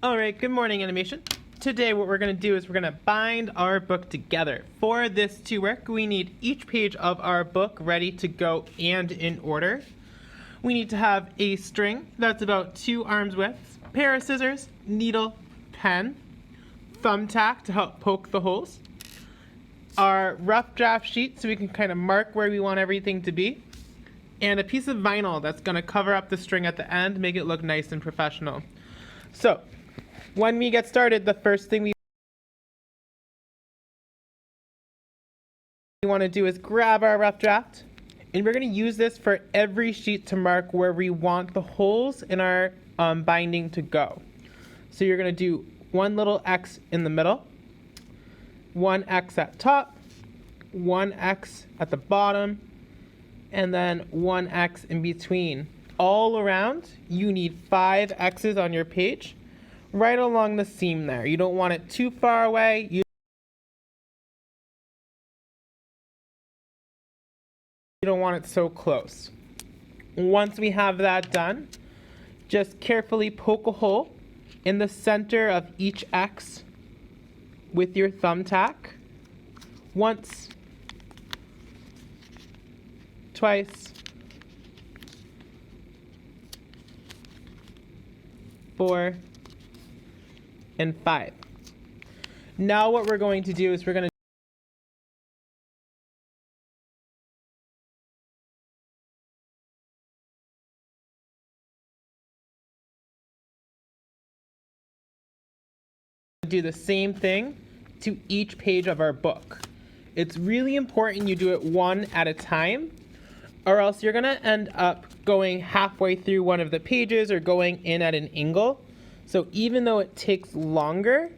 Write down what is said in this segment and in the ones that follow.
Alright, good morning animation. Today what we're going to do is we're going to bind our book together. For this to work, we need each page of our book ready to go and in order. We need to have a string that's about 2 arms width, pair of scissors, needle, pen, thumbtack to help poke the holes, our rough draft sheet so we can kind of mark where we want everything to be, and a piece of vinyl that's going to cover up the string at the end, make it look nice and professional. So, when we get started, the first thing we want to do is grab our rough draft, and we're going to use this for every sheet to mark where we want the holes in our binding to go. So you're going to do one little X in the middle, one X at top, one X at the bottom, and then one X in between. All around, you need 5 X's on your page, right along the seam there. You don't want it too far away. You don't want it so close. Once we have that done, just carefully poke a hole in the center of each X with your thumbtack. Once, twice, 4, and 5. Now what we're going to do is we're going to do the same thing to each page of our book. It's really important you do it one at a time, or else you're going to end up going halfway through one of the pages or going in at an angle. So even though it takes longer,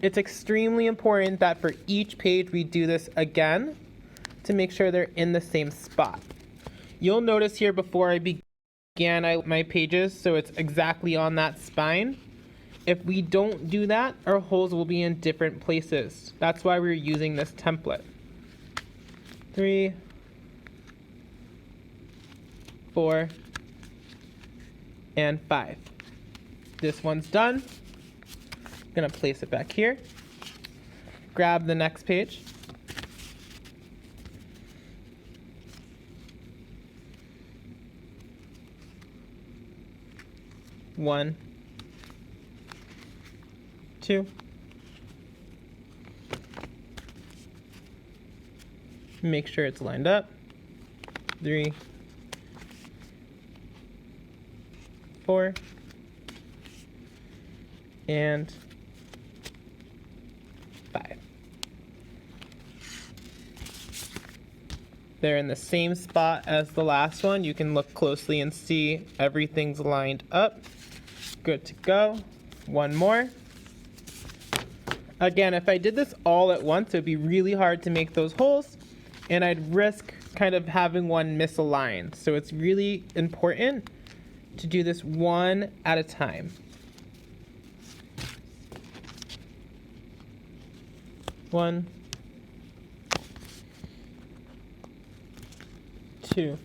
it's extremely important that for each page we do this again to make sure they're in the same spot. You'll notice here before I began my pages, so it's exactly on that spine. If we don't do that, our holes will be in different places. That's why we're using this template. 3, 4, and 5. This one's done. I'm gonna place it back here. Grab the next page. One, 2. Make sure it's lined up. 3, 4, and 5. They're in the same spot as the last one. You can look closely and see everything's lined up. Good to go. One more. Again, if I did this all at once, it would be really hard to make those holes, and I'd risk kind of having one misaligned. So it's really important to do this one at a time. 1, 2,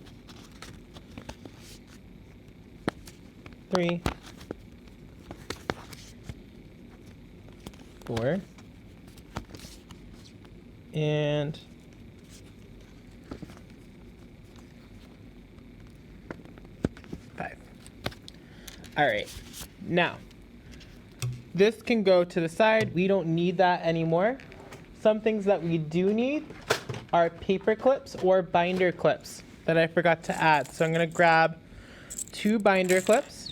3, 4, and 5. All right, now this can go to the side. We don't need that anymore. Some things that we do need are paper clips or binder clips that I forgot to add. So I'm going to grab 2 binder clips.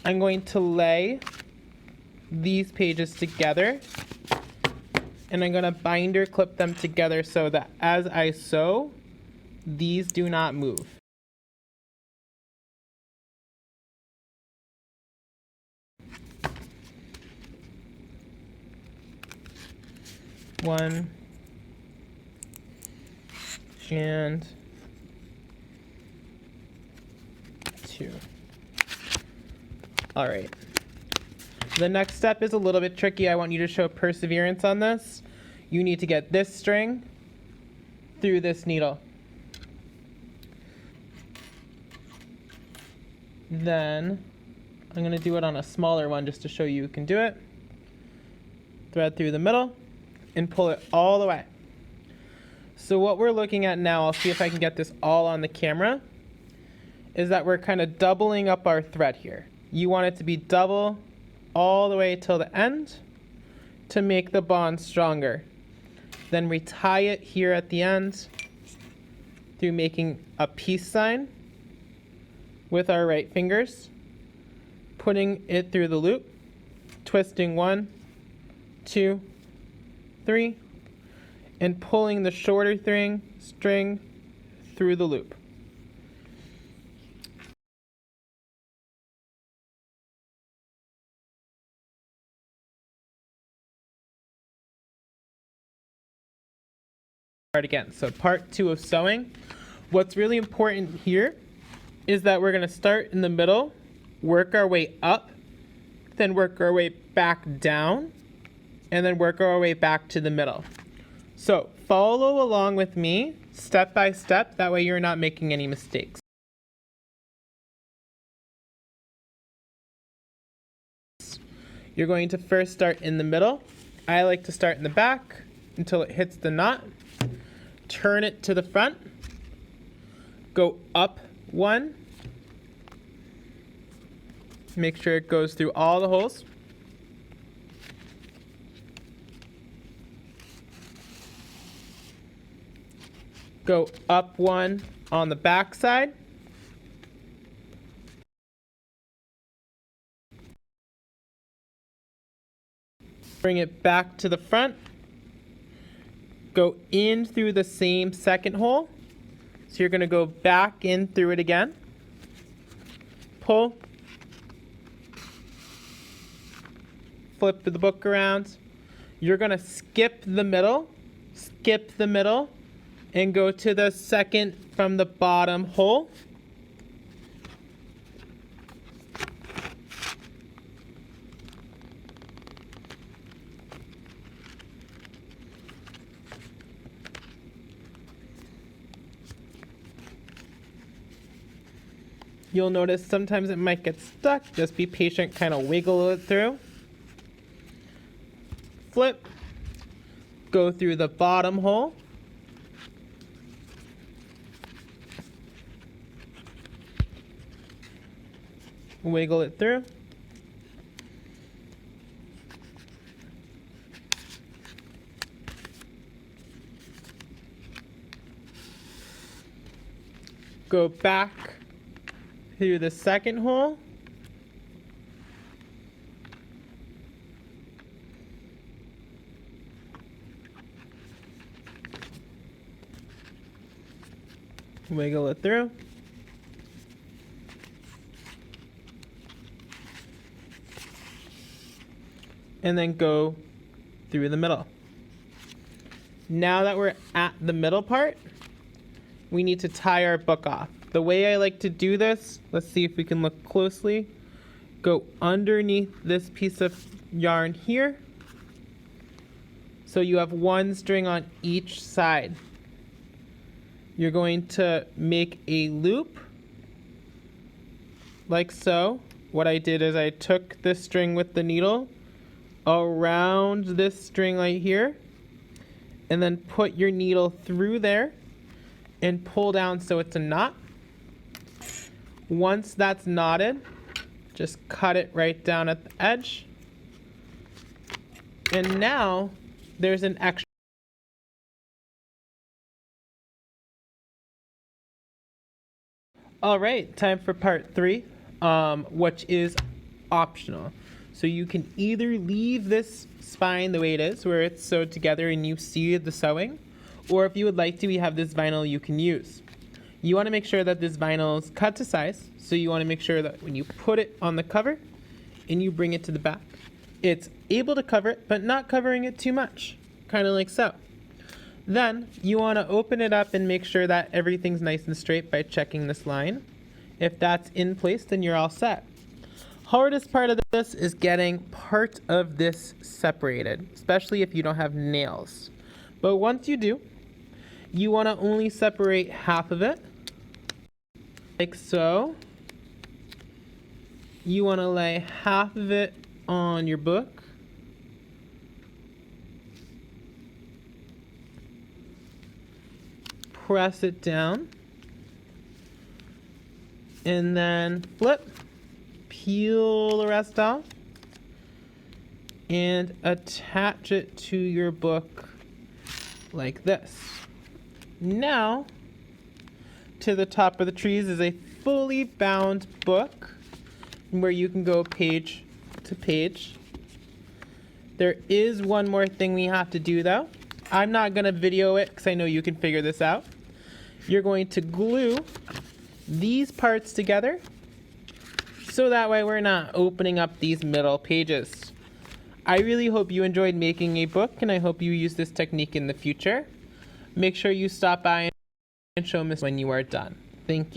I'm going to lay these pages together, and I'm going to binder clip them together so that as I sew, these do not move. One and 2. All right. The next step is a little bit tricky. I want you to show perseverance on this. You need to get this string through this needle. Then I'm going to do it on a smaller one just to show you can do it. Thread through the middle and pull it all the way. So what we're looking at now, I'll see if I can get this all on the camera, is that we're kind of doubling up our thread here. You want it to be double all the way till the end to make the bond stronger. Then we tie it here at the end through making a peace sign with our right fingers, putting it through the loop, twisting 1, 2, 3, and pulling the shorter string through the loop. Start again. So part 2 of sewing. What's really important here is that we're going to start in the middle, work our way up, then work our way back down, and then work our way back to the middle. So follow along with me step by step, that way you're not making any mistakes. You're going to first start in the middle. I like to start in the back until it hits the knot. Turn it to the front. Go up 1. Make sure it goes through all the holes. Go up 1 on the back side. Bring it back to the front. Go in through the same second hole. So you're going to go back in through it again. Pull. Flip the book around. You're going to skip the middle, and go to the second from the bottom hole. You'll notice sometimes it might get stuck. Just be patient, kind of wiggle it through. Flip. Go through the bottom hole. Wiggle it through. Go back through the second hole. Wiggle it through. And then go through the middle. Now that we're at the middle part, we need to tie our book off. The way I like to do this, let's see if we can look closely. Go underneath this piece of yarn here. So you have 1 string on each side. You're going to make a loop like so. What I did is I took this string with the needle around this string right here, and then put your needle through there and pull down so it's a knot. Once that's knotted, just cut it right down at the edge. And now there's an extra. All right, time for part 3, which is optional. So you can either leave this spine the way it is, where it's sewed together and you see the sewing, or if you would like to, we have this vinyl you can use. You want to make sure that this vinyl is cut to size, so you want to make sure that when you put it on the cover and you bring it to the back, it's able to cover it, but not covering it too much, kind of like so. Then you want to open it up and make sure that everything's nice and straight by checking this line. If that's in place, then you're all set. Hardest part of this is getting part of this separated, especially if you don't have nails. But once you do, you want to only separate half of it, like so. You want to lay half of it on your book. Press it down. And then flip. Peel the rest off. And attach it to your book like this. Now, to the top of the trees is a fully bound book where you can go page to page. There is one more thing we have to do though. I'm not going to video it because I know you can figure this out. You're going to glue these parts together so that way we're not opening up these middle pages. I really hope you enjoyed making a book, and I hope you use this technique in the future. Make sure you stop by and show Miss when you are done. Thank you.